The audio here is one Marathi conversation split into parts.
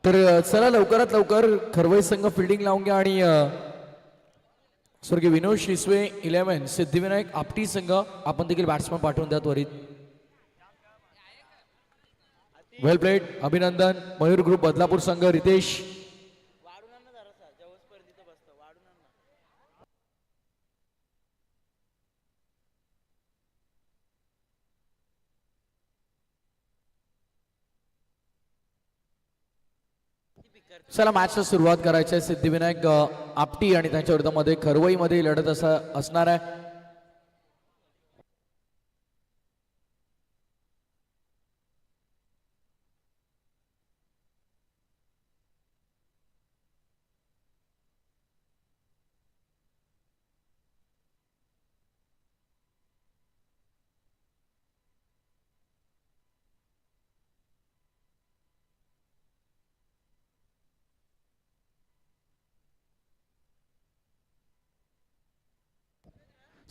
तर चला लवकरात लवकर खरवई संघ फिल्डिंग लावून घ्या आणि स्वर्गीय विनोद शिसवे 11 सिद्धिविनायक आपटी संघ आपण देखील बॅट्समन पाठवून द्या त्वरित. वेल प्लेड, अभिनंदन. मयूर ग्रुप बदलापूर संघ रितेश. चला मॅचला सुरुवात करायची आहे. सिद्धिविनायक आपटी आणि त्यांच्या विरोधामध्ये खरवईमध्ये लढत असणार आहे.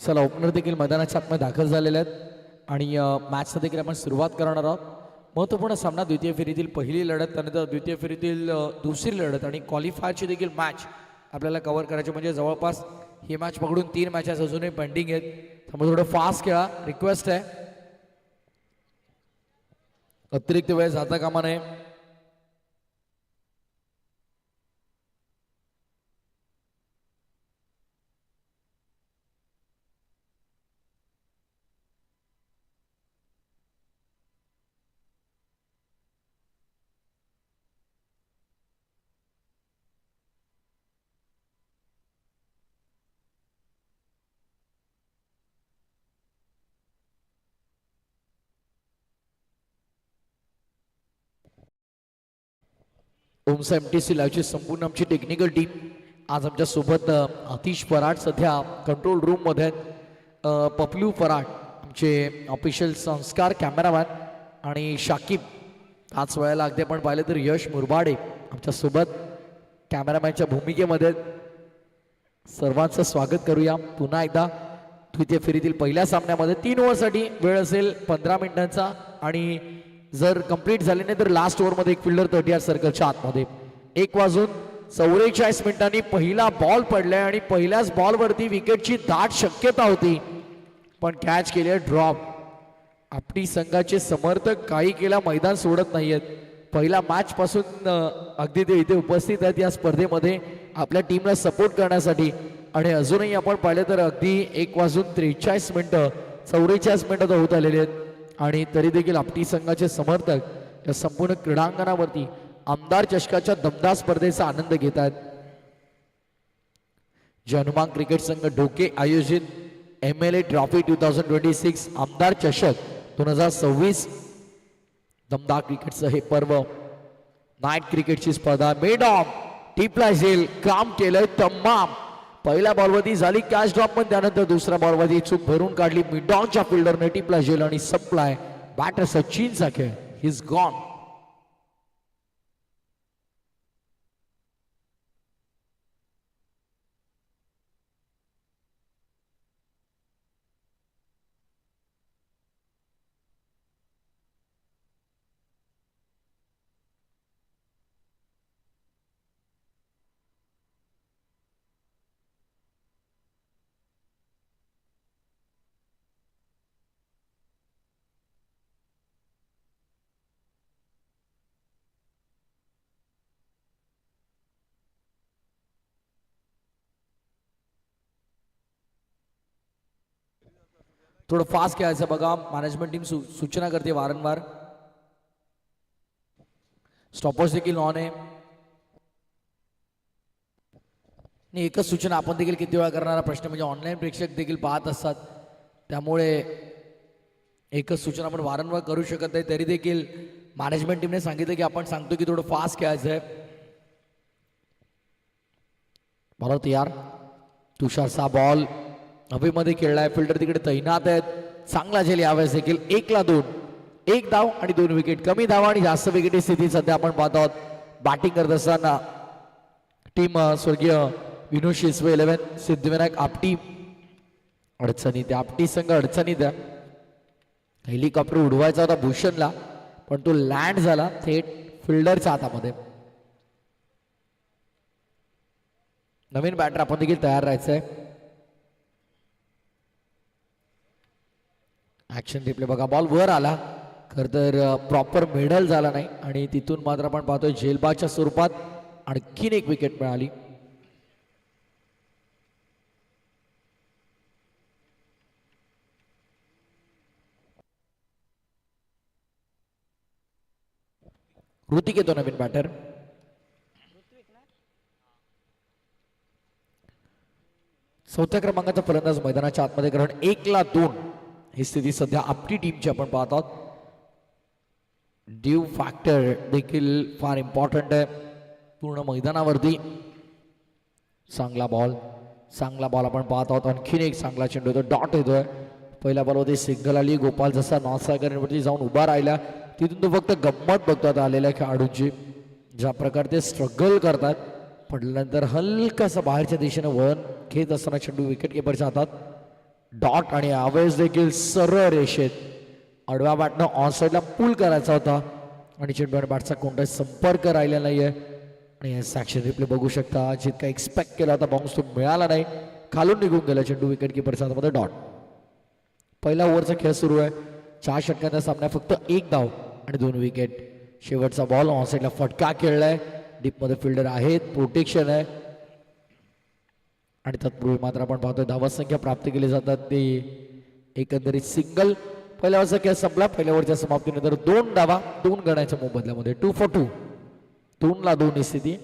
चला ओपनर देखील मैदानाच्या आतमध्ये दाखल झालेले आहेत आणि मॅचला देखील आपण सुरुवात करणार आहोत. महत्त्वपूर्ण सामना, द्वितीय फेरीतील पहिली लढत, त्यानंतर द्वितीय फेरीतील दुसरी लढत आणि क्वालिफायरची देखील मॅच आपल्याला कव्हर करायची. म्हणजे जवळपास ही मॅच पकडून 3 मॅचेस अजूनही पेंडिंग आहेत. त्यामुळे थोडं फास्ट खेळा, रिक्वेस्ट आहे. अतिरिक्त वेळ जाता कामा नये. ओमसा MTC लाईव्हची संपूर्ण आमची टेक्निकल टीम आज आमच्या सोबत. आतिश फराट सध्या कंट्रोल रूम मध्ये, पपलू फराट आमचे ऑफिशियल संस्कार कॅमेरामॅन आणि शाकिब आज वेळेला अगदी आपण पाहिलं तर यश मुरबाडे आमच्या सोबत कॅमेरामॅनच्या भूमिकेमध्ये. सर्वांचं स्वागत करूया पुन्हा एकदा. द्वितीय फेरीतील पहिल्या सामन्यामध्ये 3 ओव्हरसाठी वेळ असेल 15 मिनिटांचा आणि जर कंप्लीट झाले नाही तर लास्ट ओव्हरमध्ये एक फिल्डर 30 सर्कलच्या आतमध्ये. 1:44 मिनिटांनी पहिला बॉल पडलाय आणि पहिल्याच बॉलवरती विकेटची दाट शक्यता होती पण कॅच केली ड्रॉप. आपटी संघाचे समर्थक काही केला मैदान सोडत नाहीयेत. पहिला मॅच पासून अगदी ते इथे उपस्थित आहेत या स्पर्धेमध्ये आपल्या टीमला सपोर्ट करण्यासाठी. आणि अजूनही आपण पाहिलं तर अगदी 1:43 मिनिटं 44 मिनिटं होत आलेले आहेत आणि तरी देखील आपटी संघाचे समर्थक या संपूर्ण क्रीडांगणावरती आमदार चषकाच्या दमदार स्पर्धेचा आनंद घेत आहेत. हनुमान क्रिकेट संघ ढोके आयोजित MLA ट्रॉफी 2026 आमदार चषक 2026 दमदार क्रिकेटचं हे पर्व. नाईट क्रिकेटची स्पर्धा मिड ऑन टिपला झेल काम केलंय तमाम. पहिल्या बॉलवरती झाली कॅच ड्रॉप पण त्यानंतर दुसऱ्या बॉलवरती चूक भरून काढली मिडॉनच्या फिल्डरने टिपला झेल आणि सप्लाय. बॅटर सचिनचा खेळ, ही इज गॉन. थोडं फास्ट खेळायचं बघा. मॅनेजमेंट टीम सूचना करते वारंवार. स्टॉपर्स देखील ऑन आहे. एकच सूचना आपण देखील किती वेळा करणारा प्रश्न म्हणजे ऑनलाईन प्रेक्षक देखील पाहत असतात त्यामुळे एकच सूचना आपण वारंवार करू शकत नाही. तरी देखील मॅनेजमेंट टीमने सांगितलं की आपण सांगतो की थोडं फास्ट खेळायचं आहे. बरोबर तयार. तुषारचा बॉल हवेमध्ये खेळलाय. फिल्डर तिकडे तैनात आहेत. चांगला झेल यावेळेस देखील. 1-2, 1 धाव आणि 2 विकेट. कमी धाव आणि जास्त विकेट स्थिती सध्या आपण पाहत आहोत. बॅटिंग करत असताना टीम स्वर्गीय विनोद शिसवे 11 सिद्धिविनायक आपटी अडचणीत आहे. आपटी संघ अडचणीत आहे. हेलिकॉप्टर उडवायचा होता भूषणला पण तो लँड झाला थेट फिल्डरच्या हातामध्ये. नवीन बॅटर आपण देखील तयार राहायचंय. ऍक्शन रिप्ले बघा, बॉल वर आला, खर तर प्रॉपर मेडल झाला नाही आणि तिथून मात्र आपण पाहतोय झेलबादच्या स्वरूपात आणखीन एक विकेट मिळाली. ऋतिक येतो नवीन बॅटर. चौथ्या क्रमांकाचा फलंदाज मैदानाच्या आतमध्ये, कारण 1-2 ही स्थिती सध्या आपली टीमची आपण पाहत आहोत. ड्यू फॅक्टर देखील फार इम्पॉर्टंट आहे पूर्ण मैदानावरती. चांगला बॉल आपण पाहत आहोत. आणखीन एक चांगला चेंडू येतो, डॉट येतोय. पहिल्या बॉलवरती सिंगल आली. गोपाल जसा नॉनस्ट्रायकरवरती जाऊन उभा राहिला तिथून तो फक्त गंमत बघतात आलेल्या खेळाडूंची, ज्या प्रकारे ते स्ट्रगल करतात. पडल्यानंतर हलकासा बाहेरच्या दिशेने वळण घेत असताना चेंडू विकेट किपरच्या हातात. डॉट आणि यावेळेस देखील सरळ रेषेत आडव्या बॅटनं ऑन साईडला पुल करायचा होता आणि चेंडू आणि बॅटचा कोणताही संपर्क राहिला नाहीये. आणि ॲक्शन रिप्ले बघू शकता, जितका एक्सपेक्ट केला होता बाउन्स तो मिळाला नाही, खालून निघून गेला चेंडू विकेट किपरच्या हातामध्ये. डॉट. पहिला ओव्हरचा खेळ सुरू आहे. 4 षटकांच्या सामन्यात फक्त 1 धाव आणि 2 विकेट. शेवटचा बॉल ऑन साईडला फटका खेळलाय. डीपमध्ये फिल्डर आहेत, प्रोटेक्शन आहे आणि तत्पूर्वी मात्र आपण पाहतोय धावा संख्या प्राप्त केली जातात ते एकंदरीत सिंगल. पहिल्या ओव्हरचा खेळ संपला. पहिल्या ओव्हरच्या समाप्तीनंतर 2 धावा 2 गणाच्या मोबदल्यामध्ये 2 for 2. 2-2 ही स्थिती.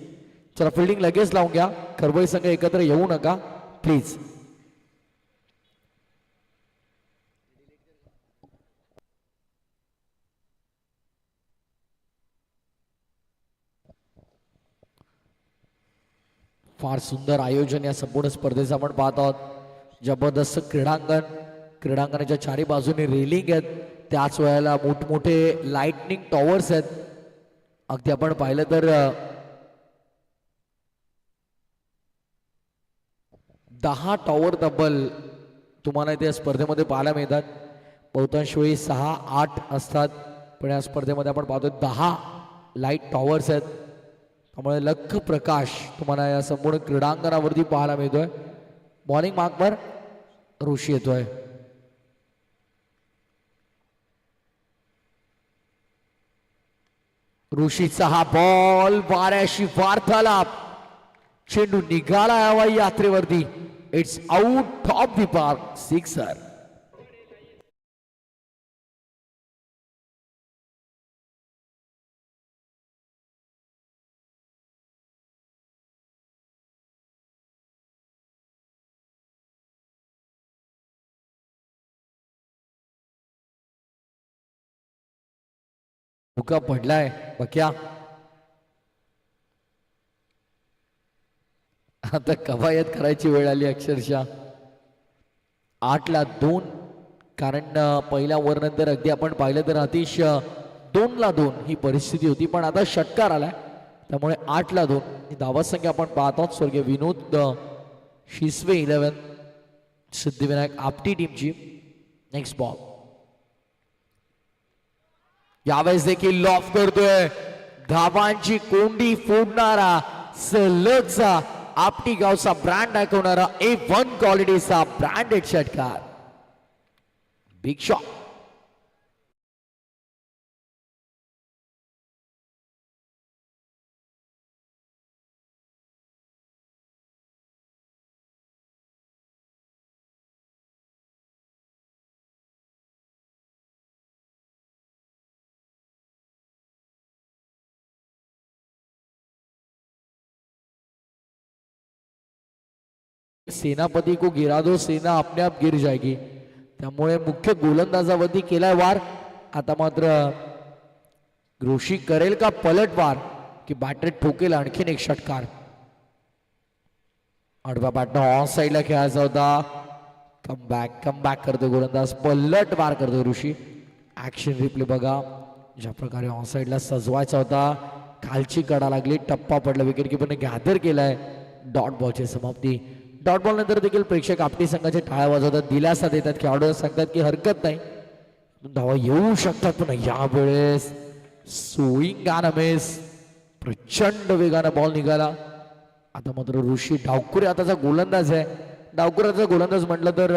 चला फिल्डिंग लगेच लावून घ्या. खरबळी संघ एकत्र येऊ नका प्लीज. फार सुंदर आयोजन या संपूर्ण स्पर्धेचं आपण पाहत आहोत. जबरदस्त क्रीडांगणाच्या चारी बाजूने रेलिंग आहेत, त्याच वेळेला मोठमोठे लाइटनिंग टॉवर्स आहेत. अगदी आपण पाहिलं तर 10 टॉवर तब्बल तुम्हाला इथे स्पर्धेमध्ये पाहायला मिळतात. बहुतांश वेळी 6-8 असतात, पण या स्पर्धेमध्ये आपण पाहतो 10 लाईट टॉवर्स आहेत. त्यामुळे लख प्रकाश तुम्हाला या संपूर्ण क्रीडांगणावरती पाहायला मिळतोय. बॉलिंग मार्कवर ऋषी येतोय. ऋषीचा हा बॉल वाऱ्याशी वार्तालाप, चेंडू निघाला हवा यात्रेवरती. It's out of the park, sixer. मुका पडलाय बक्या. आता कवायत करायची वेळ आली अक्षरशः. 8-2, कारण पहिल्या ओव्हर नंतर अगदी आपण पाहिलं तर अतिश 2-2 ही परिस्थिती होती, पण आता षटकार आलाय त्यामुळे 8-2 ही धावा संख्या आपण पाहत आहोत. स्वर्गीय विनोद शिसवे 11, सिद्धिविनायक आपटी टीमची. नेक्स्ट बॉल यावेळेस देखील लॉफ करतोय. धावांची कोंडी फोडणारा, सलगचा आपटी गावचा ब्रँड दाखवणारा A1 क्वालिटीचा ब्रँडेड षटकार. Big shot. सेनापति को गिरा दो, सेना अपने आप गिर जाएगी. त्यामुळे मुख्य गोलंदाजावरती केलाय वार. आता मात्र ऋषी करेल का पलटवार की बॅटर ठोकेल आणखीन एक षटकार. आडवा बॅटनं ऑन साईडला खेळायचा होता. कमबॅक करतो गोलंदाज, पलटवार करतो ऋषी. ऍक्शन रिप्ले बघा, ज्या प्रकारे ऑन साईडला सजवायचा होता, खालची कडा लागली, टप्पा पडला, विकेट किपरने गॅदर केलाय. डॉट बॉलची समाप्ती. डॉट बॉल नंतर देखील प्रेक्षक आपली संघाचे टाळ्या वाजवतात, दिलासा देतात, खेळाडू सांगतात की हरकत नाही, धावा येऊ शकतात. पण यावेळेस स्विंग अँड मिस, प्रचंड वेगानं बॉल निघाला आता मात्र ऋषी डावकुरे आताचा गोलंदाज आहे. डावकुराचा गोलंदाज म्हटलं तर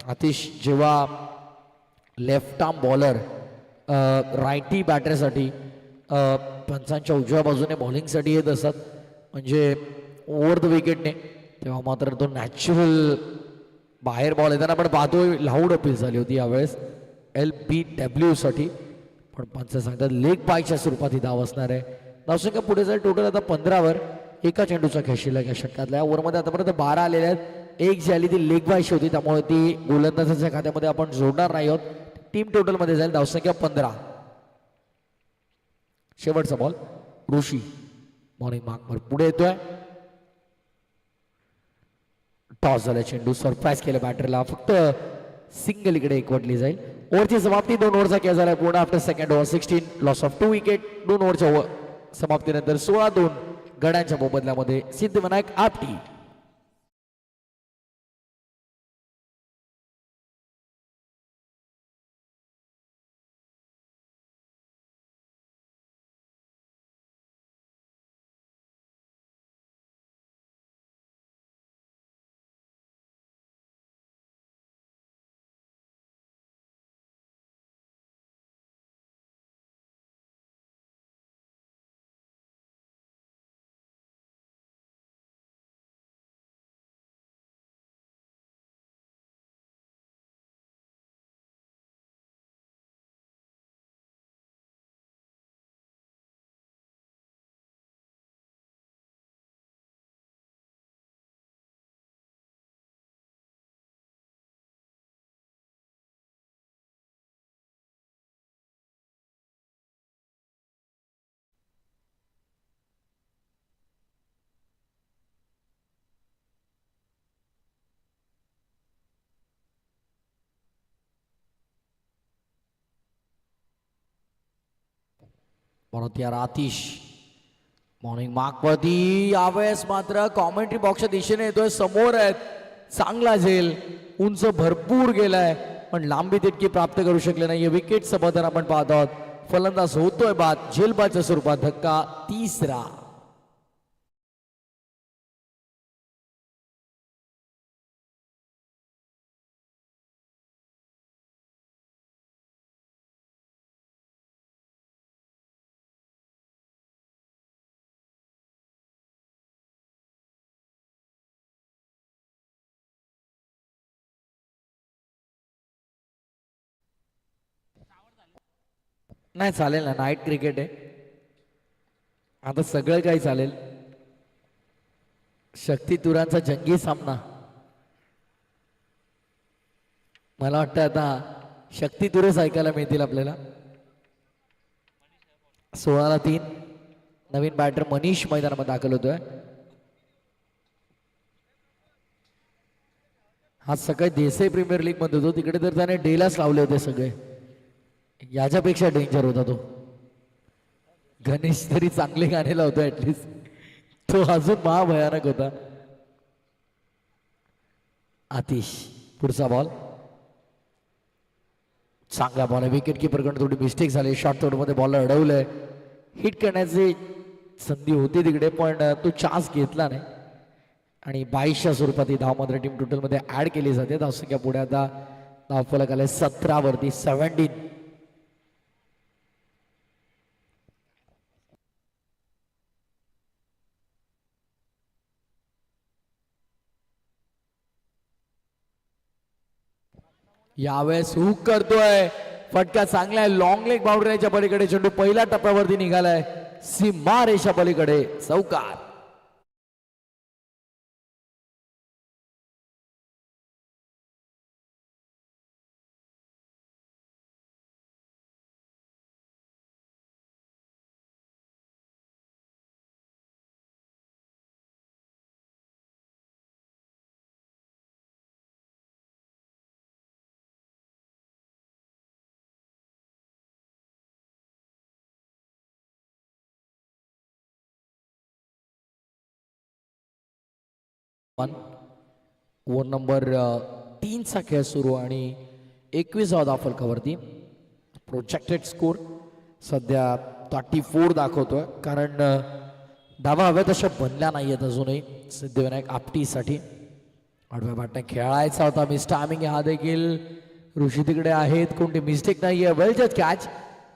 आतिश जेव्हा लेफ्ट आर्म बॉलर रायटी बॅटरसाठी पंचांच्या उजव्या बाजूने बॉलिंगसाठी येत असतात म्हणजे ओव्हर द विकेटने, तेव्हा मात्र तो नॅचरल बाहेर बॉल येताना आपण पाहतोय लाऊड अपील झाली होती यावेळेस LBW साठी, पण पंच सांगतात लेग बायच्या स्वरूपात ही धाव असणार आहे. धावसंख्या पुढे जाईल टोटल आता 15वर. एका चेंडूचा खेळ शिल्लक या षटकातल्या ओव्हरमध्ये आतापर्यंत 12 आलेल्या आहेत. एक जी आली ती लेग बायची होती त्यामुळे ती गोलंदाजाच्या खात्यामध्ये आपण जोडणार नाही आहोत. टीम टोटल मध्ये जाईल धावसंख्या 15. शेवटचा बॉल ऋषी मॉर्निंग मार्कवर पुढे येतोय. टॉस झाला चेंडू सरप्राईज केलं बॅटरला, फक्त सिंगल इकडे एकवटली जाईल. ओव्हरची समाप्ती 2 ओव्हरचा खेळ झाला पूर्ण. After second over 16 loss of 2 wicket. 2 ओव्हरच्या समाप्तीनंतर 16-2 गड्यांच्या मोबदल्यामध्ये सिद्धिविनायक आपटी. परत यार आतिश मॉर्निंग मार्कवरती यावेळेस मात्र कॉमेंट्री बॉक्सच्या दिशेने येतोय. समोर आहेत, चांगला झेल, उंच भरपूर गेलाय पण लांबी तितकी प्राप्त करू शकले नाही. विकेट समाधान आपण पाहत आहोत. फलंदाज होतोय बाद झेलबाच्या स्वरूपात. धक्का 3रा. नाही चालेल ना, नाईट क्रिकेट आहे आता, सगळं काही चालेल. शक्ती तुरांचा जंगी सामना. मला वाटतं आता शक्ती तुरेच ऐकायला मिळतील आपल्याला. 16-3 नवीन बॅटर मनीष मैदानामध्ये दाखल होतोय. हा सकाळी देसाई प्रीमियर लीग मध्ये होतो, तिकडे तर त्याने डेलाच लावले होते सगळे. याच्यापेक्षा डेंजर होता तो. गणेश तरी चांगले गाणे लावतो ऍटलिस्ट, तो अजून महाभयानक होता. आतिश पुढचा बॉल चांगला बॉल आहे. विकेट किपरकडून थोडी मिस्टेक झाली. शॉर्ट थोडमध्ये बॉल अडवलंय. हिट करण्याची संधी होती तिकडे पण तो चान्स घेतला नाही आणि 22च्या स्वरूपात ही धाव मात्र टीम टोटल मध्ये ऍड केली जाते. धावसंख्या पुढे आता धावफलक आले 17वरती 17. यावेळेस हुक करतोय, फटका चांगला आहे. लॉंग लेग बाउंड्रीच्या पलीकडे चेंडू पहिल्या टप्प्यावरती निघालाय. सीमा रेषा पलीकडे चौकार. ओव्हर नंबर 3चा खेळ सुरू आणि 21वा धावफलकावरती. प्रोजेक्टेड स्कोर सध्या 34 दाखवतोय, कारण धावा हव्या तशा बनल्या नाहीयेत अजूनही सिद्धिविनायक आपटीसाठी. आडव्या बाटने खेळायचा होता मिस टायमिंग हा देखील. ऋषी तिकडे आहेत, कोणती मिस्टेक नाहीये. वेल जस्ट कॅच.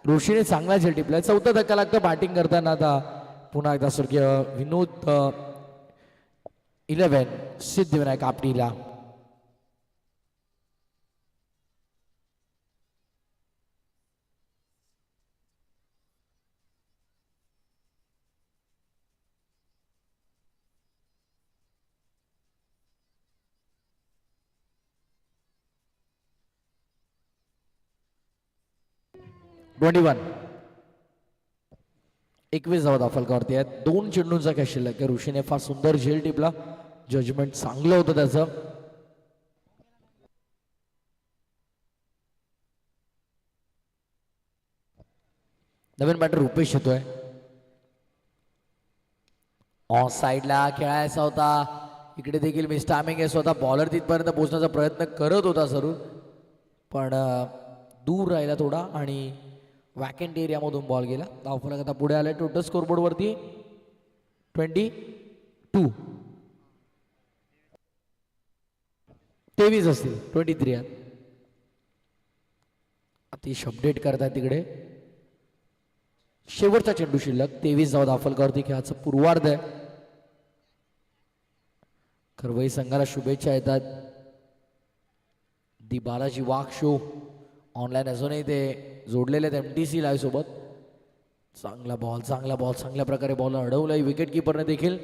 ऋषीने चांगला झेल टिपलाय. चौथा धक्का लागतो बॅटिंग करताना. आता पुन्हा एकदा स्वर्गीय विनोद 11 सिद्धिविनायक आपटीला. 21 धावा फलकावरती आहेत. 2 चेंडूंचा कॅच शिल्लक आहे. ऋषीने फार सुंदर झेल टिपला. जजमेंट चांगलं होतं त्याचं. नवीन बॅटर रुपेश येतोय. ऑफ साईडला खेळायचा होता. इकडे देखील मिस टायमिंग आहे. स्वतः बॉलर तिथपर्यंत पोहोचण्याचा प्रयत्न करत होता जरूर, पण दूर राहिला थोडा आणि वॅकेंट एरियामधून बॉल गेला. धावफलक आता पुढे आले. टोटल स्कोरबोर्ड वरती 22. 23 असतील. 23 आहेत. अतिश अपडेट करतायत तिकडे. शेवटचा चेंडू शिल्लक. 23 धावा फलकावरती खेळाचं पूर्वार्ध आहे. खरवई संघाला शुभेच्छा येतात. दी बालाजी वाघ शो ऑनलाईन अजूनही ते जोडलेले आहेत MTC लाईव्ह सोबत. चांगला बॉल चांगल्या प्रकारे बॉल अडवलाय विकेट किपरने देखील.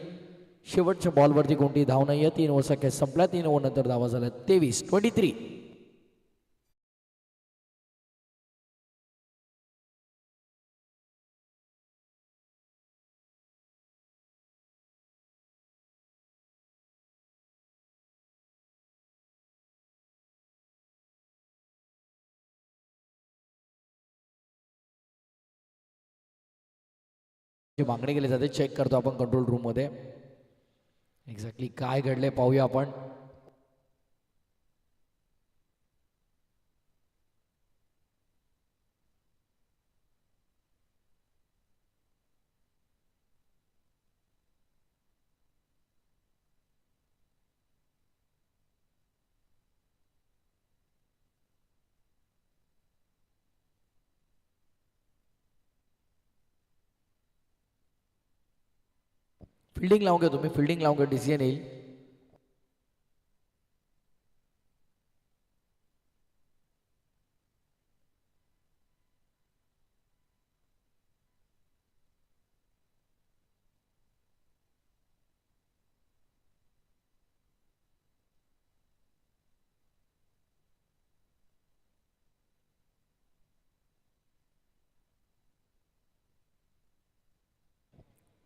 शेवटच्या बॉलवरती कोणती धाव नाहीये. 3 ओव्हरचा कॅच संपला. 3 ओव्हर नंतर धावा झाल्या 23. मागणी केली जाते. चेक करतो आपण कंट्रोल रूम मध्ये एक्झॅक्टली काय घडले पाहूया आपण. फिल्डिंग लावून घ्या तुम्ही. फिल्डिंग लावून घ्या. डिसिजन येईल.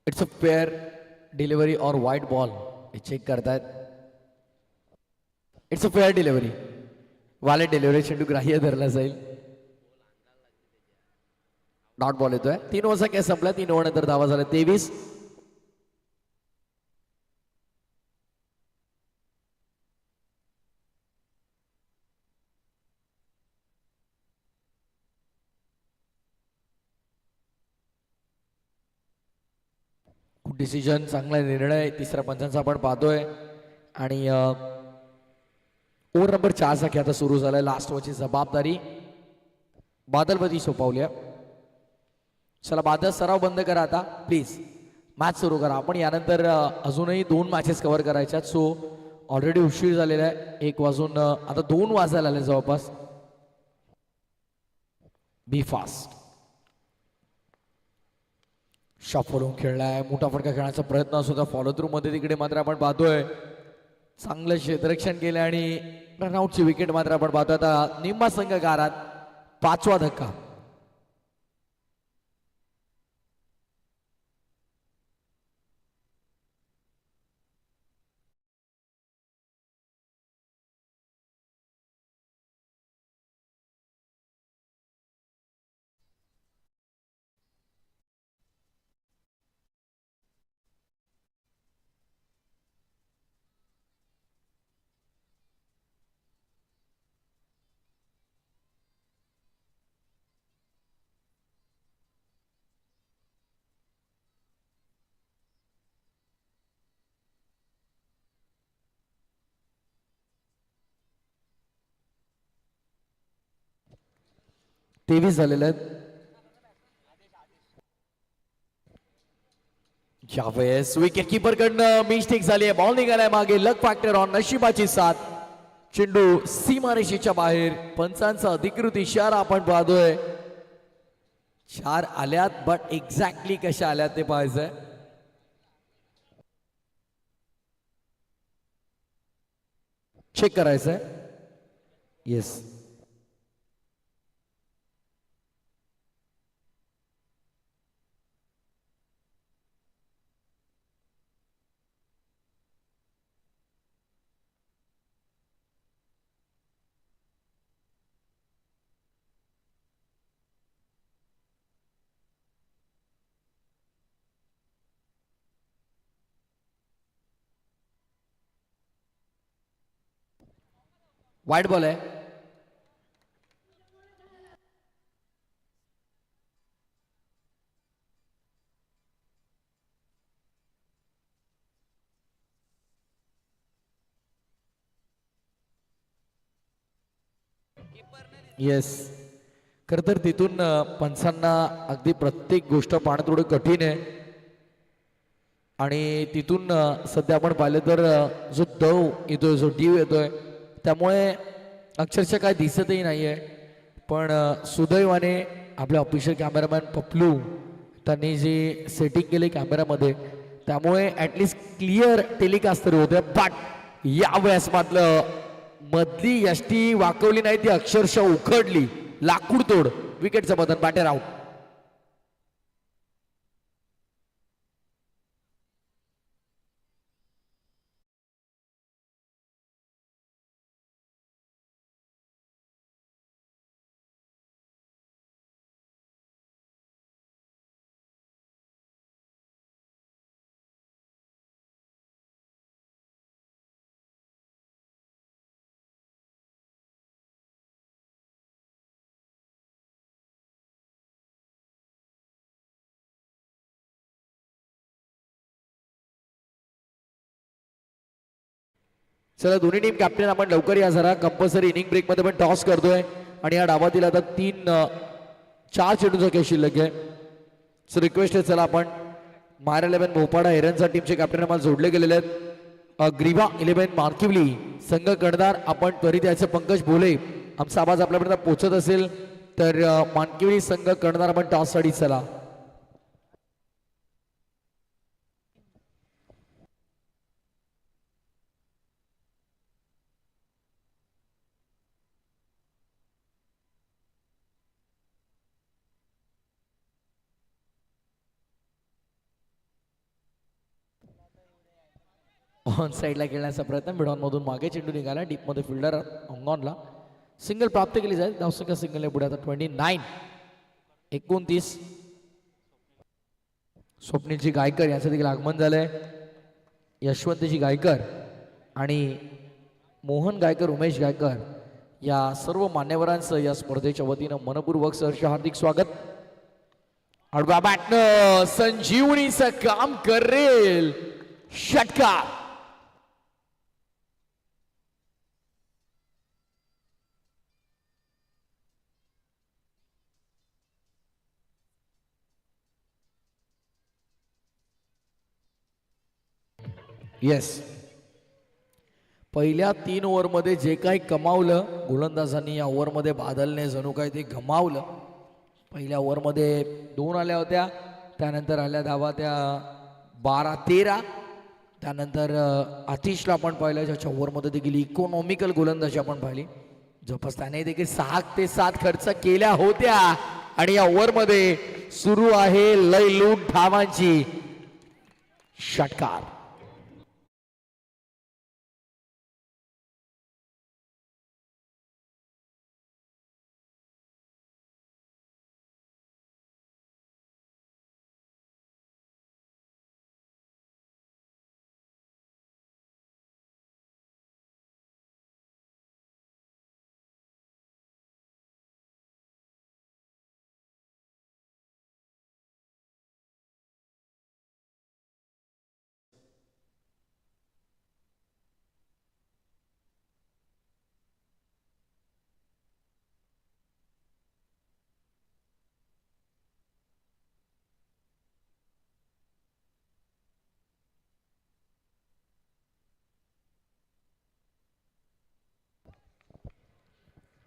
इट्स अ फेअर डिलिव्हरी और व्हाईट बॉल हे चेक करतायत. It's a fair delivery. Wallet delivery. चेंडू ग्राह्य धरला जाईल. डॉट बॉल येतोय. 3 ओव्हरचा कॅच संपला. 3 ओव्हर नंतर धावा झाल्या 23. डिसिजन चांगला निर्णय तिसऱ्या पंचांचा आपण पाहतोय. आणि ओव्हर नंबर 4 चा खेळ आता सुरू झालाय. लास्ट ओव्हरची जबाबदारी बादलपती सोपवली. चला बादल सराव बंद करा आता प्लीज. मॅच सुरू करा. आपण यानंतर अजूनही 2 मॅचेस कव्हर करायच्यात. सो ऑलरेडी उशीर झालेला आहे. 1 वाजून आता 2 वाजायला आले जवळपास. बी फास्ट. शॉफलून खेळलाय. मोठा फटका खेळण्याचा प्रयत्न असतो त्या फॉलो थ्रू मध्ये. तिकडे मात्र आपण पाहतोय चांगलं क्षेत्ररक्षण केलं आणि रनआउटची विकेट मात्र आपण पाहतोय. आता निम्मा संघ गारात. 5वा धक्का. 23 झालेले आहेत. यावेळेस विकेट किपर कडनं मिस्टेक झाली आहे. बॉल निघालाय मागे. लक फॅक्टर ऑन नशिबाची साथ. चेंडू सीमारेषेच्या बाहेर. पंचांचा अधिकृत इशारा आपण पाहतोय. 4 आल्यात बट एक्झॅक्टली कशा आल्यात ते पाहायचंय. चेक करायचंय. येस वाईट बॉल आहे. येस खर तर तिथून पंचांना अगदी प्रत्येक गोष्ट पाहणं थोडं कठीण आहे. आणि तिथून सध्या आपण पाहिलं तर जो दव येतोय जो डीव येतोय त्यामुळे अक्षरशः काय दिसतही नाहीये. पण सुदैवाने आपले ऑफिशियल कॅमेरामॅन पपलू त्यांनी जी सेटिंग केली कॅमेरामध्ये त्यामुळे ॲटलिस्ट क्लिअर टेलिकास्ट तरी होते. बट यावेळेस मात्र मधली यष्टी वाकवली नाही ती अक्षरशः उखडली. लाकूड तोड. विकेटचं बदन. Batter out. चला दोन्ही टीम कॅप्टन आपण लवकर या जरा. कंपल्सरी इनिंग ब्रेक मध्ये पण टॉस करतोय आणि या डावातील आता 4 चेंडूचा खेळ शिल्लक आहे. सो रिक्वेस्ट आहे चला आपण मायर 11 भोपाडा एरनचा टीमचे कॅप्टन आम्हाला जोडले गेलेले आहेत. ग्रीवा 11 मार्किवली संघ कर्णधार आपण त्वरित यायचं. पंकज भोले आमचा आवाज आपल्यापर्यंत पोहोचत असेल तर मानकिवली संघ कर्णधार आपण टॉस साठी चला. ऑन साईडला खेळण्याचा प्रयत्न. मिडॉनमधून मागे चेंडू निघाला. डीपमध्ये फिल्डर ऑनला सिंगल प्राप्त केली जाईल. धावसंख्या सिंगल पुढे आता 29 29. स्वप्नीलजी गायकर यांचं देखील आगमन झालंय. यशवंतजी गायकर आणि मोहन गायकर उमेश गायकर या सर्व मान्यवरांचं या स्पर्धेच्या वतीनं मनपूर्वक सहर्ष हार्दिक स्वागत. आडवा बॅटनं संजीवनीचं काम करेल. षटकार. येस पहिल्या 3 ओव्हरमध्ये जे काही कमावलं गोलंदाजांनी या ओव्हरमध्ये बादलने जणू काही ते गमावलं. पहिल्या ओव्हरमध्ये 2 आल्या होत्या. त्यानंतर आल्या धावा त्या 12-13. त्यानंतर आतिशला आपण पाहिलं ज्याच्या ओव्हरमध्ये देखील इकॉनॉमिकल गोलंदाजी आपण पाहिली. जवळपास त्याने देखील 6 ते 7 खर्च केल्या होत्या. आणि या ओव्हरमध्ये सुरू आहे लय लूट धावांची. षटकार.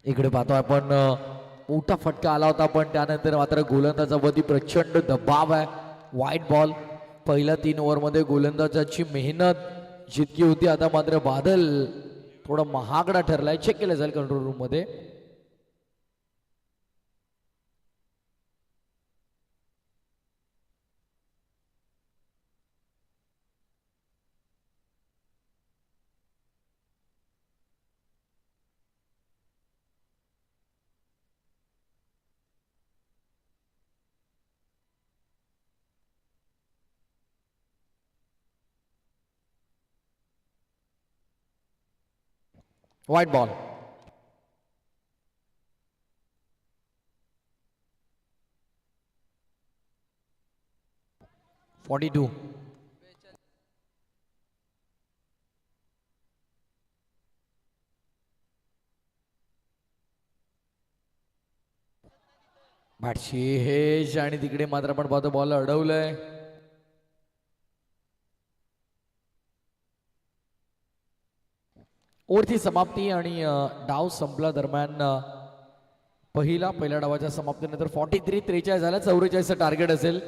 इकडे पाहतो आपण मोठा फटका आला होता पण त्यानंतर मात्र गोलंदाजावरती प्रचंड दबाव आहे. वाईट बॉल. पहिल्या 3 ओव्हरमध्ये गोलंदाजाची मेहनत जितकी होती आता मात्र बादल थोडा महागडा ठरलाय. चेक केलं जाईल कंट्रोल रूम मध्ये. वाईट बॉल. Forty two. भाटशी हेज आणि तिकडे मात्र आपण पाहतो बॉल अडवलंय. ओव्हरची समाप्ती आणि डाव संपला दरम्यान पहिल्या डावाच्या समाप्तीनंतर 43-43 झाला. 44 टार्गेट असेल.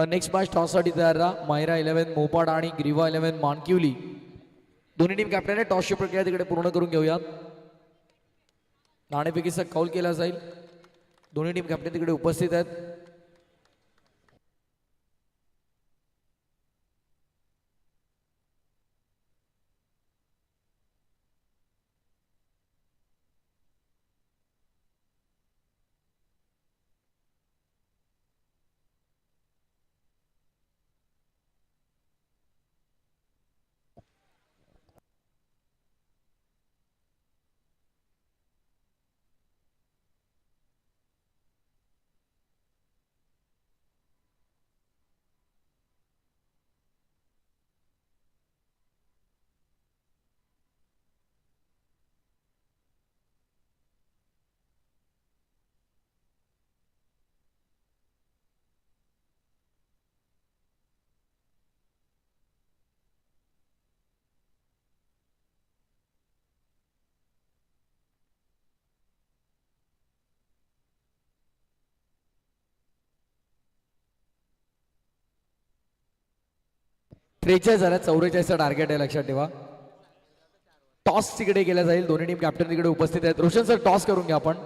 नेक्स्ट मॅच टॉससाठी तयार राहा. मायरा 11 मोपाड आणि ग्रीवा 11 मानकिवली दोन्ही टीम कॅप्टन आहे. टॉसची प्रक्रिया तिकडे पूर्ण करून घेऊयात. नाणेफेकीचा कौल केला जाईल. दोन्ही टीम कॅप्टन तिकडे उपस्थित आहेत. झाला. 44 टार्गेट आहे लक्षात ठेवा. टॉस तिकडे केला जाईल. दोन्ही टीम कॅप्टन तिकडे उपस्थित आहेत. रोशन सर टॉस करून घ्या आपण.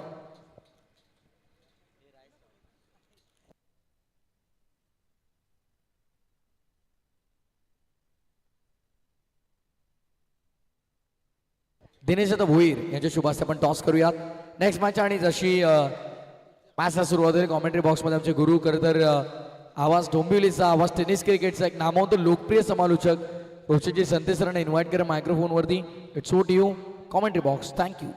दिनेश आता भोईर यांच्या शुभास्ते आपण टॉस करूयात. नेक्स्ट मॅच आणि जशी मॅचला सुरुवात होईल कॉमेंट्री बॉक्समध्ये आमचे गुरु खरं तर आवाज डोंबिवलीचा आवाज टेनिस क्रिकेटचा एक नामवंत लोकप्रिय समालोचक रोशनजी संते सरांना इन्व्हाइट करा मायक्रोफोनवरती. It's out you commentary box. Thank you.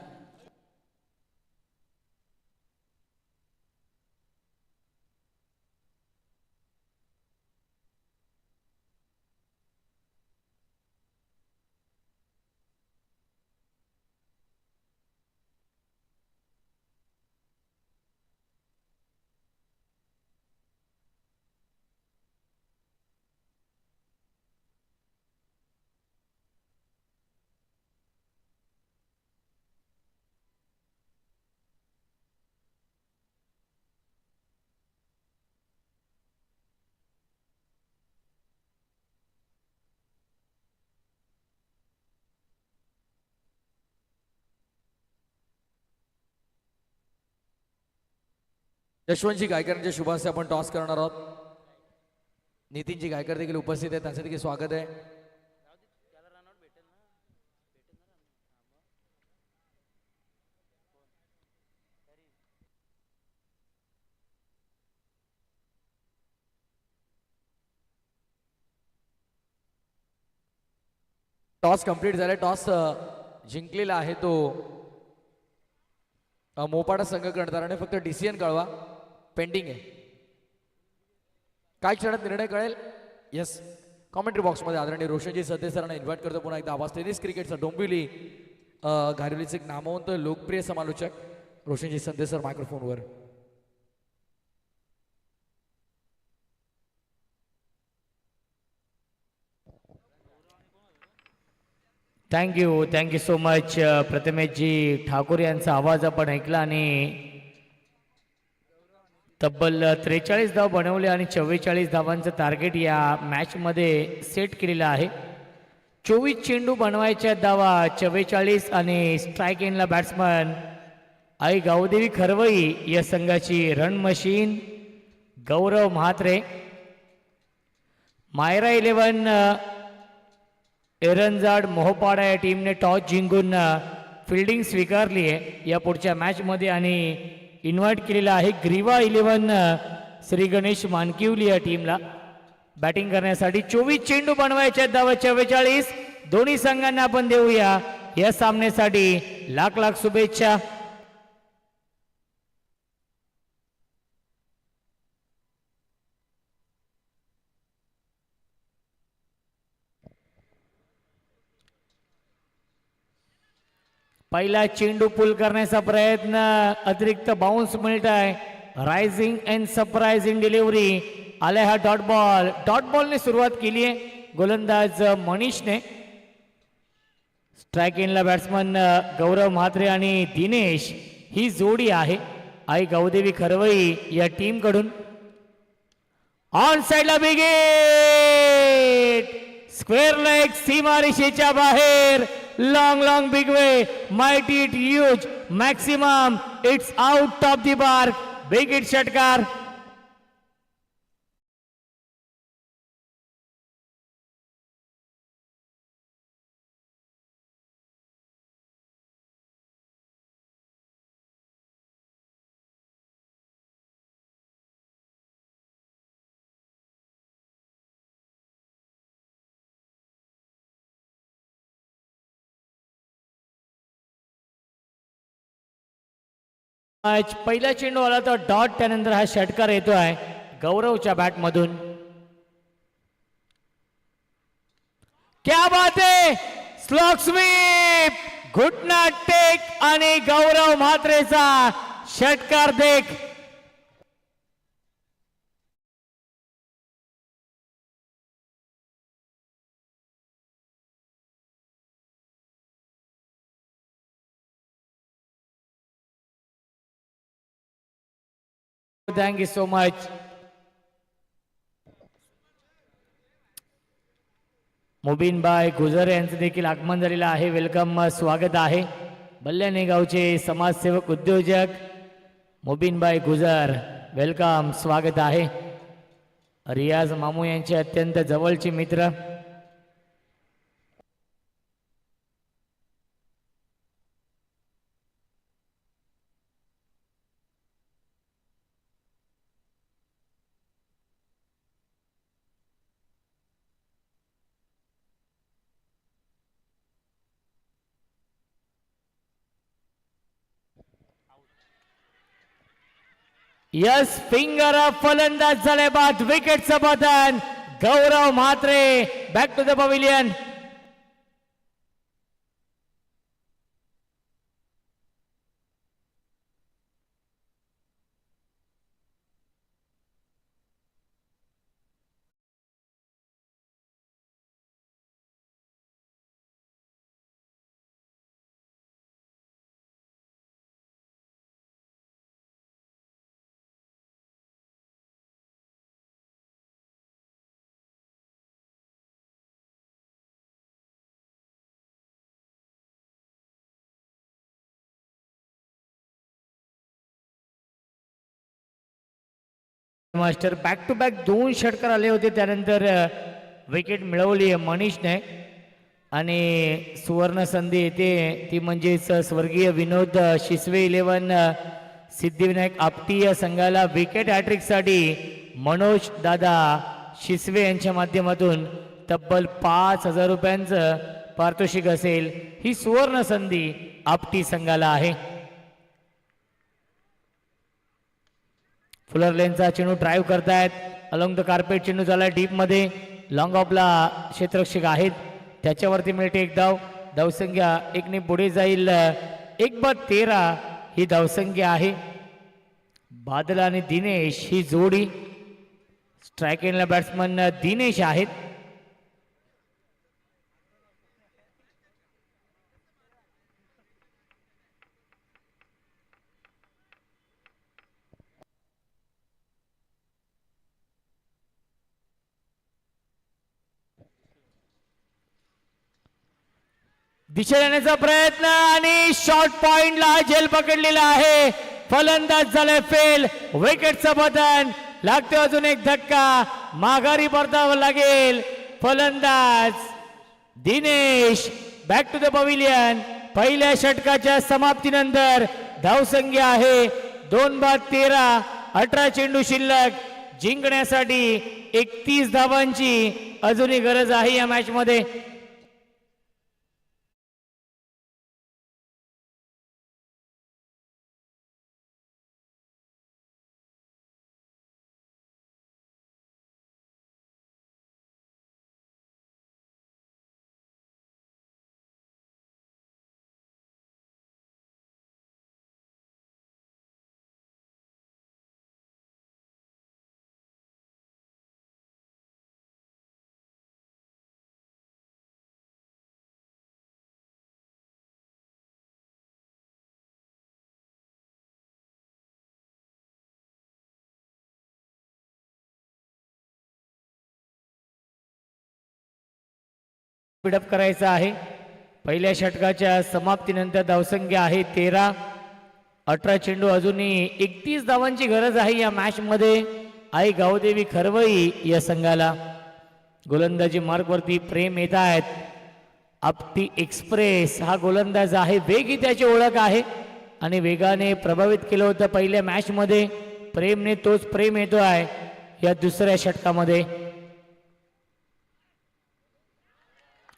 Yashwantji गायकरांच्या शुभास्ते आपण टॉस करणार आहोत. नितीनजी गायकर देखील उपस्थित आहेत. त्यांचं देखील स्वागत आहे. टॉस कंप्लीट झालाय. टॉस जिंकलेला आहे तो मोपाडा संघ कर्णधाराने. फक्त डिसिजन कळवा पेंडिंग आहे. काय क्षणात निर्णय कळेल. येस कॉमेंट्री बॉक्समध्ये आदरणीय रोशनजी सते सरांना इन्व्हाइट करतो पुन्हा एकदा. आवाज टेनिस क्रिकेटचा डोंबिवली घारिवलीचे एक नामवंत लोकप्रिय समालोचक रोशनजी संते सर मायक्रोफोनवर. Thank you so much Prathameshji Thakur यांचा आवाज आपण ऐकला आणि तब्बल 43 धाव बनवले आणि 44 धावांचं टार्गेट या मॅचमध्ये सेट केलेलं आहे. 24 चेंडू बनवायच्या धावा 44 आणि स्ट्राईक एंडला बॅट्समन आई गावदेवी खरवई या संघाची रन मशीन गौरव म्हात्रे. मायरा 11 एरंजाड मोहपाडा या टीमने टॉस जिंकून फिल्डिंग स्वीकारली आहे या पुढच्या मॅचमध्ये आणि इन्व्हाइट केलेला आहे ग्रीवा 11 श्री गणेश मानकिवली या टीमला बॅटिंग करण्यासाठी. 24 चेंडू बनवायचे धावा 44. दोन्ही संघांना आपण देऊया या सामन्यासाठी लाख लाख शुभेच्छा. पहिला चेंडू पुल करण्याचा प्रयत्न अतिरिक्त बाउन्स मिळत आहे. रायझिंग अँड सरप्राइझिंग डिलिव्हरी आलाय हा डॉट बॉलने सुरुवात केली आहे गोलंदाज मनीषने. स्ट्राईक एंडला बॅट्समन गौरव म्हात्रे आणि दिनेश ही जोडी आहे आई गावदेवी खरवई या टीम कडून. ऑन साइडला बिगेट स्क्वेअर लेग सीमारेषेच्या बाहेर. Long big way might it huge maximum it's out of the park. Big hit षटकार. पहिला चेंडू आला तर डॉट त्यानंतर हा षटकार येतो आहे गौरवच्या बॅट मधून. क्या बात आहे. स्लॉग स्वीप घुटना टेक आणि गौरव म्हात्रेचा षटकार देख. Thank you so much. मुबीन बाय गुजर यांचं देखील आगमन झालेलं आहे. वेलकम स्वागत आहे. बल्ल्याने गावचे समाजसेवक उद्योजक मुबीन बाय गुजर वेलकम स्वागत आहे. रियाज मामू यांचे अत्यंत जवळचे मित्र. यस फिंगर फलंदाज झाले बाद विकेटचं पतन. Gaurav Mhatre back to the pavilion. Master back to back 2 षटकार आले होते त्यानंतर विकेट मिळवली मनीषने आणि सुवर्ण संधी येते ती म्हणजेच स्वर्गीय विनोद शिसवे 11 सिद्धिविनायक आपटी या संघाला विकेट हॅट्रिक साठी मनोज दादा शिसवे यांच्या माध्यमातून तब्बल 5,000 रुपयांचं पारितोषिक असेल. ही सुवर्ण संधी आपटी संघाला आहे. फुलर लेनचा चेंडू ड्राईव्ह करतायत अलॉंग द कार्पेट. चेंडू झालाय डीप मध्ये. लॉंग ऑफला क्षेत्ररक्षक आहेत त्याच्यावरती मिळते एक धाव. धावसंख्या 1 ने पुढे जाईल. 1/13 ही धावसंख्या आहे. बादल आणि दिनेश ही जोडी. स्ट्राईक एंडला बॅट्समन दिनेश आहेत. दिशा देण्याचा प्रयत्न आणि शॉर्ट पॉइंटला झेल पकडलेला आहे. फलंदाज झालाय फेल. विकेटचं बटन लागतो. अजून एक धक्का. माघारी परतावं लागेल. फलंदाज Dinesh back to the pavilion. पहिल्या षटकाच्या समाप्तीनंतर धावसंख्या आहे 2/13. 18 चेंडू शिल्लक. जिंकण्यासाठी 31 धावांची अजूनही गरज आहे या मॅच मध्ये. स्पीडअप करायचा आहे. पहिल्या षटकाच्या समाप्तीनंतर धावसंख्या आहे 13. 18 चेंडू. अजूनही 31 धावांची गरज आहे या मॅच मध्ये. आई गावदेवी खरवई या संघाला. गोलंदाजी मार्गवरती प्रेम येत आहेत. आपटी एक्सप्रेस हा गोलंदाज आहे. वेग ही त्याची ओळख आहे आणि वेगाने प्रभावित केलं होतं पहिल्या मॅच मध्ये. प्रेमने तोच प्रेम येतो आहे या दुसऱ्या षटकामध्ये.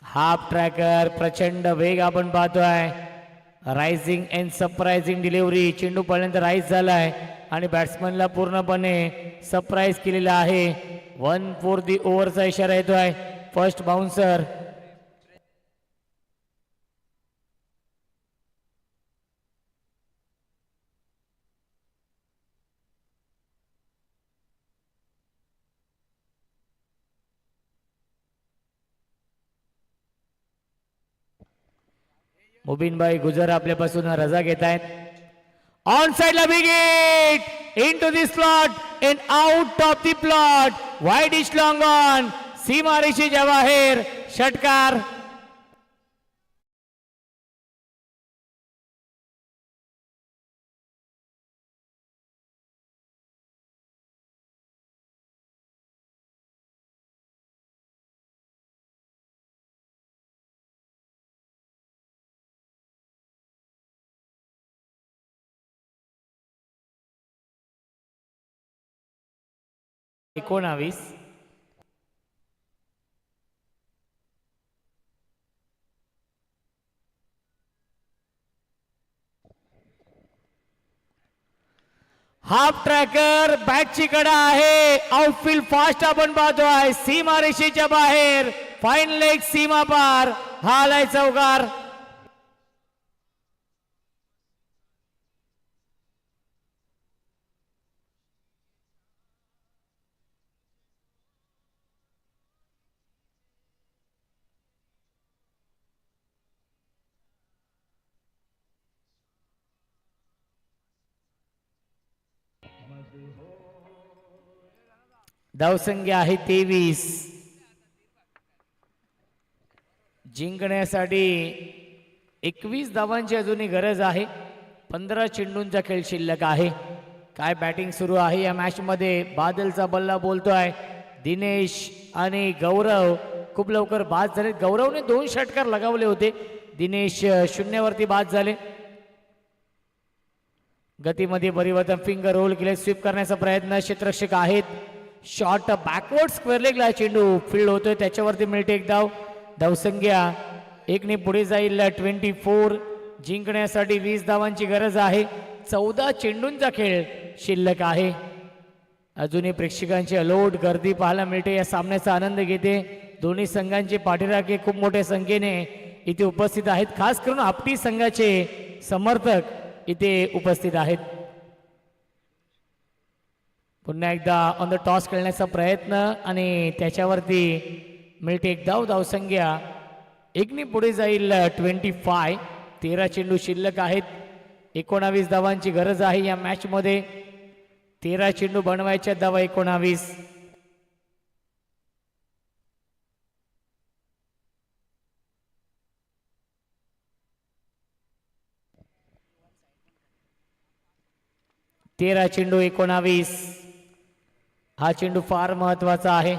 हाफ ट्रॅकर प्रचंड वेग आपण पाहतोय. Rising and surprising delivery. चेंडू पडल्यानंतर राईज झालाय आणि बॅट्समनला पूर्णपणे सरप्राईज केलेला आहे. 1 फॉर दी ओव्हरचा इशारा येतोय. First bouncer. मुबीनबाई गुजर आपल्यापासून रजा घेत आहेत. ऑन साइडला big hit into the slot and out of the plot. Wide is long on. सीमारेषेच्या बाहेर. षटकार. एकोणावीस. हाफ ट्रॅकर बॅटची कडा आहे. आउटफील्ड फास्ट आपण पाहतोय. सीमारेषेच्या बाहेर. फाईन लेग सीमा पार. हा आलाय चौकार. धावसंख्या आहे 23. जिंकण्यासाठी 21 धावांची अजूनही गरज आहे. 15 चेंडूंचा खेळ शिल्लक आहे. काय बॅटिंग सुरू आहे या मॅच मध्ये. बादलचा बल्ला बोलतोय. दिनेश आणि गौरव खूप लवकर बाद झाले. गौरवने 2 षटकार लगावले होते. दिनेश शून्यावरती बाद झाले. गतीमध्ये परिवर्तन. फिंगर रोल केले. स्वीप करण्याचा प्रयत्न. क्षेत्ररक्षक आहेत. शॉट बॅकवर्ड स्क्वेअर लेगला चेंडू फील्ड होतोय. त्याच्यावरती मिळते एक धाव. धावसंख्या 1 ने पुढे जाईल 24. जिंकण्यासाठी 20 धावांची गरज आहे. 14 चेंडूंचा खेळ शिल्लक आहे. अजूनही प्रेक्षकांची अलोट गर्दी पाहायला मिळते. या सामन्याचा आनंद घेते. दोन्ही संघांचे पाठीराखे खूप मोठ्या संख्येने इथे उपस्थित आहेत. खास करून आपटी संघाचे समर्थक इथे उपस्थित आहेत. पुन्हा एकदा ऑन द टॉस खेळण्याचा प्रयत्न आणि त्याच्यावरती मिळते एक धाव. धावसंख्या 1 ने पुढे जाईल 25. 13 चेंडू शिल्लक आहेत. 19 धावांची गरज आहे या मॅच मध्ये. 13 चेंडू बनवायच्या धावा 19. 13 चेंडू 19. हा चेंडू फार महत्वाचा आहे.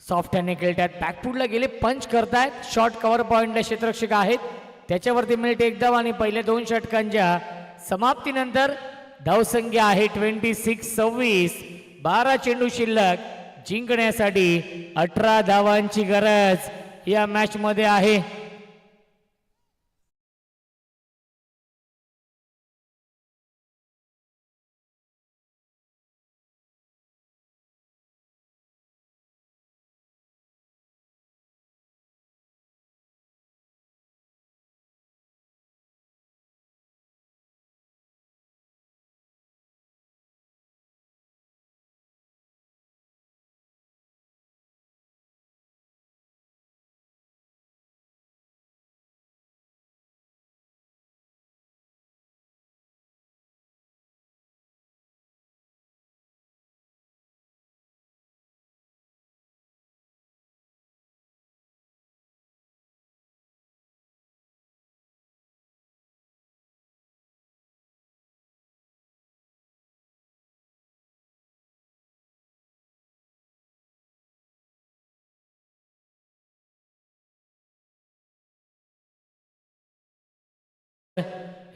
सॉफ्ट हँडने खेळतात. बॅकफूटला गेले, पंच करतायत. शॉर्ट कव्हर पॉइंटला क्षेत्ररक्षक आहेत, त्याच्यावरती मिळते एक धाव. आणि पहिल्या 2 षटकांच्या समाप्तीनंतर धावसंख्या आहे 26-26. 12 चेंडू शिल्लक. जिंकण्यासाठी 18 धावांची गरज या मॅच मध्ये आहे.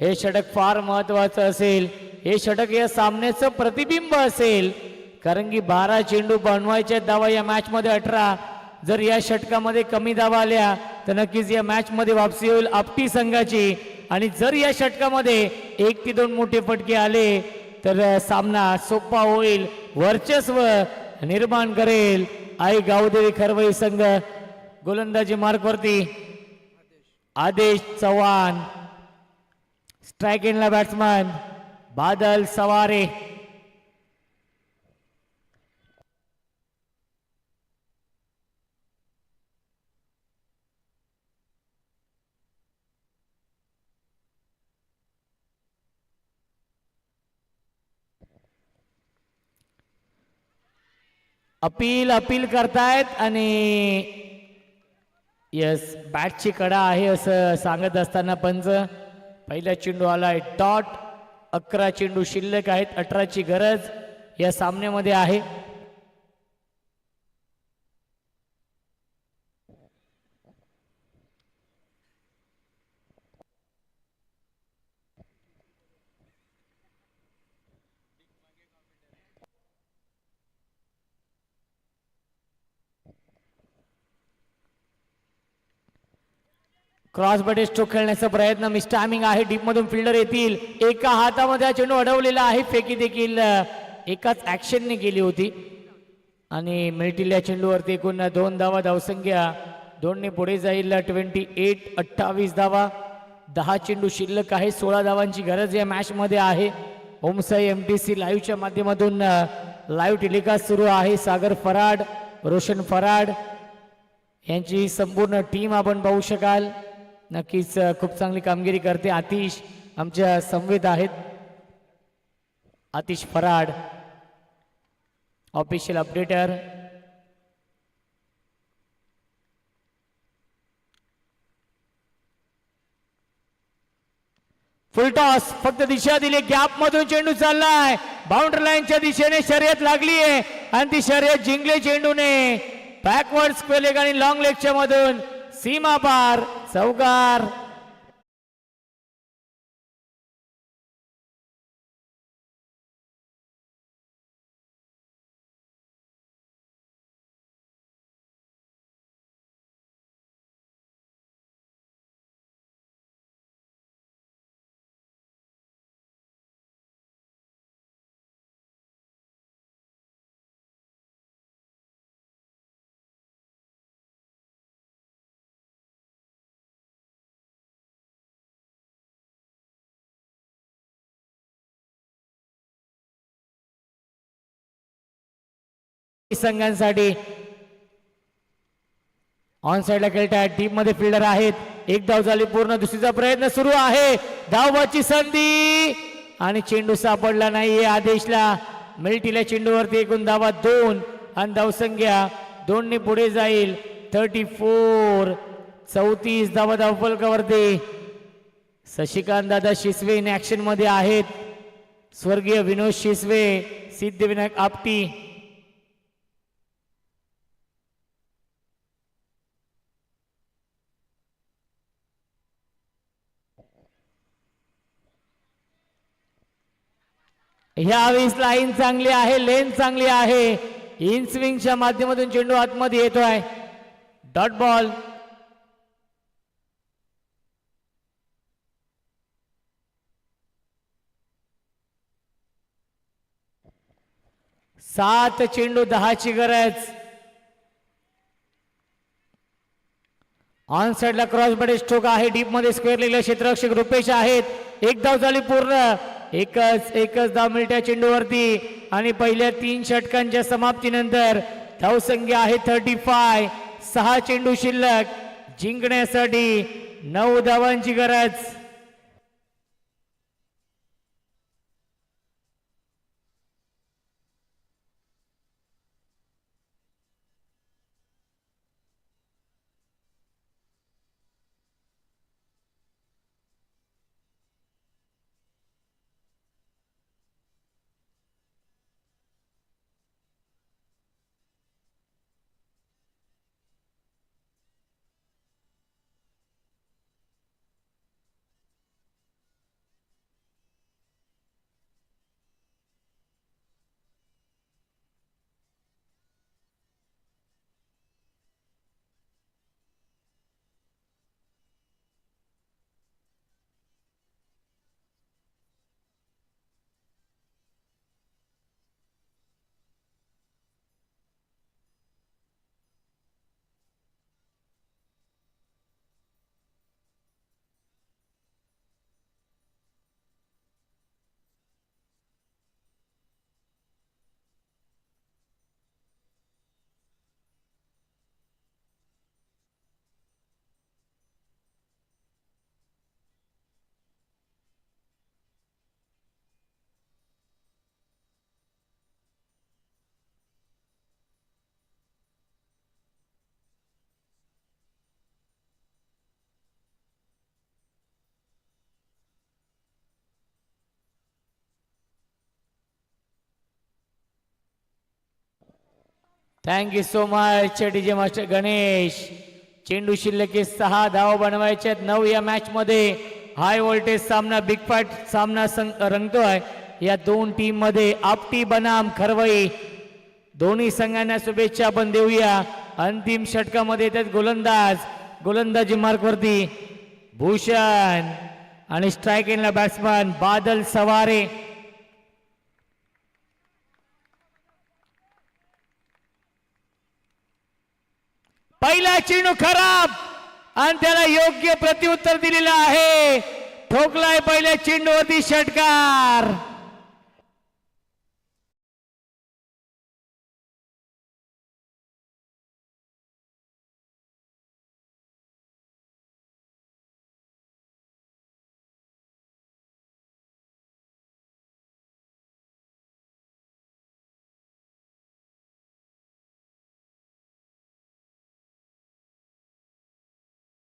हे षटक फार महत्वाचं असेल. हे षटक या सामन्याचं प्रतिबिंब असेल, कारण की 12 चेंडू बनवायच्या धावा या मॅच मध्ये 18. जर या षटकामध्ये कमी धावा आल्या तर नक्कीच या मॅच मध्ये वापसी होईल आपटी संघाची. आणि जर या षटकामध्ये 1 ते 2 मोठे फटके आले तर सामना सोपा होईल, वर्चस्व निर्माण करेल आई गावदेवी खरवई संघ. गोलंदाजी मार्कवरती आदेश चव्हाण. स्ट्राइक एंडला बॅट्समन बादल सवारे. अपील करतायत आणि यस, बॅटची कडा आहे असं सांगत असताना पंच. पहिला चेंडू आलाय डॉट. 11 चेंडू शिल्लक आहेत. 18ची गरज या सामन्यामध्ये आहे. क्रॉस बॅट स्ट्रोक खेळण्याचा प्रयत्न. मिस टायमिंग आहे. डीप मधून फिल्डर येतील. एका हातामध्ये हा चेंडू अडवलेला आहे. फेकी देखील एकाच ऍक्शनने केली होती आणि मिळतील या चेंडूवरती एकूण 2 धावा. धावसंख्या 2 ने पुढे जाईल. 28 धावा. 10 चेंडू शिल्लक आहे. 16 धावांची गरज या मॅच मध्ये आहे. ओमसाई MTC लाईव्हच्या माध्यमातून लाईव्ह टेलिकास्ट सुरू आहे. सागर फराड, रोशन फराड यांची संपूर्ण टीम आपण पाहू शकाल. नक्कीच खूप चांगली कामगिरी करते. आतिश आमच्या संवेद आहेत. आतिश फराड ऑफिशियल अपडेटर. Full toss. फक्त दिशा दिली. गॅप मधून चेंडू चाललाय. बाउंड्री लाईनच्या दिशेने शर्यत लागली आहे आणि ती शर्यत जिंकली चेंडूने. बॅकवर्ड स्क्वेअर लेग आणि लॉंग लेगच्या मधून सीमा पार. चौकार. संघांसाठी ऑन साइडला खेळतायत. डीप मध्ये फिल्डर आहेत. एक धाव झाली पूर्ण. दुसरीचा प्रयत्न सुरू आहे. धावबाची संधी आणि चेंडू सापडला नाही. आदेशला मिल्टीला चेंडूवरती एकूण धावा 2 आणि धावसंख्या 2 ने पुढे जाईल. 34 34 धावा धावफलकावरती. शशिकांत दादा शिसवे इन ऍक्शन मध्ये आहेत. स्वर्गीय विनोद शिसवे, सिद्धिविनायक आपटी. ह्यावेळेस लाईन चांगली आहे, लेन चांगली आहे. इन स्विंगच्या माध्यमातून चेंडू आतमध्ये येतोय. Dot ball. सात चेंडू 10ची गरज. ऑन साइडला क्रॉस बॉडी स्ट्रोक आहे. डीप मध्ये स्क्वेअर लेगला क्षेत्ररक्षक रुपेश आहेत. एक धाव झाली पूर्ण. एकच धाव मिळत्या चेंडूवरती आणि पहिल्या 3 षटकांच्या समाप्तीनंतर धावसंख्या आहे 35. 6 चेंडू शिल्लक. जिंकण्यासाठी 9 धावांची गरज. Thank you so much DJ master Ganesh. चेंडू शिल्लक 6 धाव बनवायच्यात 9 या मॅच मध्ये. हाय व्होल्टेज सामना, बिग फाईट सामना रंगतोय. या 2 टीम मध्ये आपटी बनाम खरवई दोन्ही संघांना शुभेच्छा आपण देऊया. अंतिम षटकामध्ये येतात गोलंदाजी मार्क वरती भूषण आणि स्ट्राईक एंडला बॅट्समन बादल सवारे. पहिला चेंडू खराब आणि त्याला योग्य प्रत्युत्तर दिलेलं आहे. ठोकलाय पहिल्या चेंडूवरती षटकार.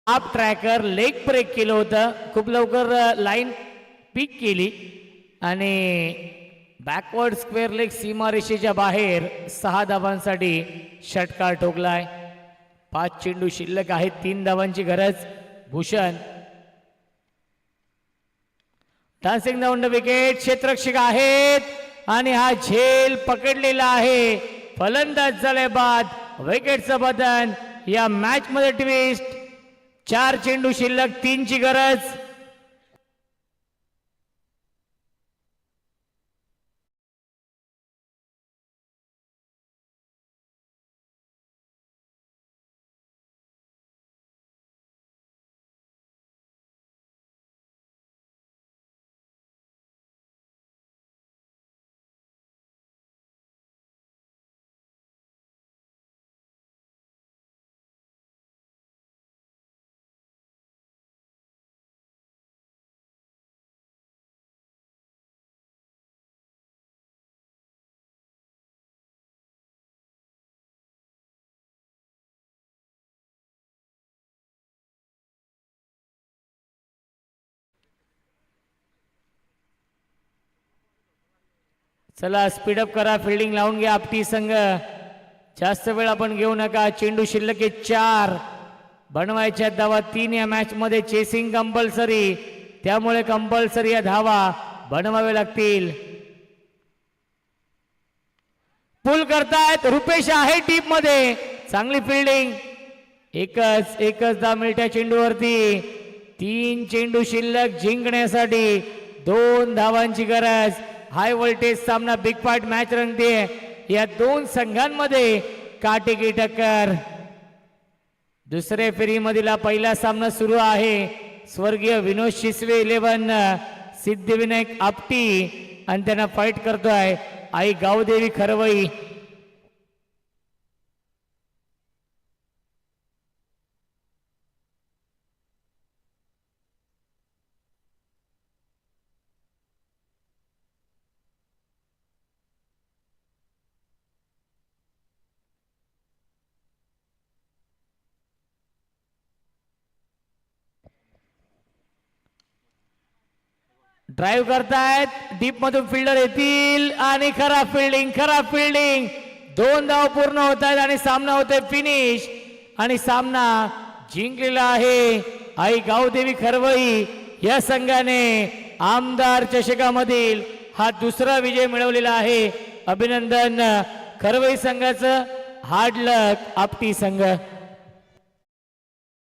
आप ट्रॅकर लेग ब्रेक केलं होतं. खूप लवकर लाईन पिक केली आणि बॅकवर्ड स्क्वेअर लेग सीमारेषेच्या बाहेर 6 धावांसाठी षटकार ठोकलाय. 5 चेंडू शिल्लक आहेत. 3 धावांची गरज. Bhushan dancing down the wicket. क्षेत्ररक्षक आहेत आणि हा झेल पकडलेला आहे. फलंदाज झाले बाद. विकेटचं बदन. या मॅच मध्ये ट्विस्ट. 4 चेंडू शिल्लक. 3 ची गरज. चला स्पीडअप करा, फिल्डिंग लावून घ्या आपटी संघ. जास्त वेळ आपण घेऊ नका. चेंडू शिल्लक आहे 4. बनवायच्या धावा 3 या मॅच मध्ये. चेसिंग कंपल्सरी, त्यामुळे कंपल्सरी या धावा बनवावे लागतील. पुल करतायत रुपेश आहे टीप मध्ये. चांगली फिल्डिंग. एकच 10 मिनिटा चेंडूवरती. 3 चेंडू शिल्लक जिंकण्यासाठी 2 धावांची गरज. हाय व्होल्टेज सामना, बिग फाईट मॅच रंगते. या 2 संघांमध्ये काटेकी टक्कर. दुसऱ्या फेरीमधील पहिला सामना सुरू आहे. स्वर्गीय विनोद शिसवे 11 सिद्धिविनायक आपटी आणि त्यांना फाईट करतोय आई गावदेवी खरवई. ड्राईव्ह करतायत. डीप मधून फिल्डर येतील आणि खराब फिल्डिंग. 2 धाव पूर्ण होत आहेत आणि सामना होतोय फिनिश. आणि सामना जिंकलेला आहे आई गावदेवी खरवई या संघाने. आमदार चषकामधील हा दुसरा विजय मिळवलेला आहे. अभिनंदन खरवई संघाचं. हार्ड लक आपटी संघ.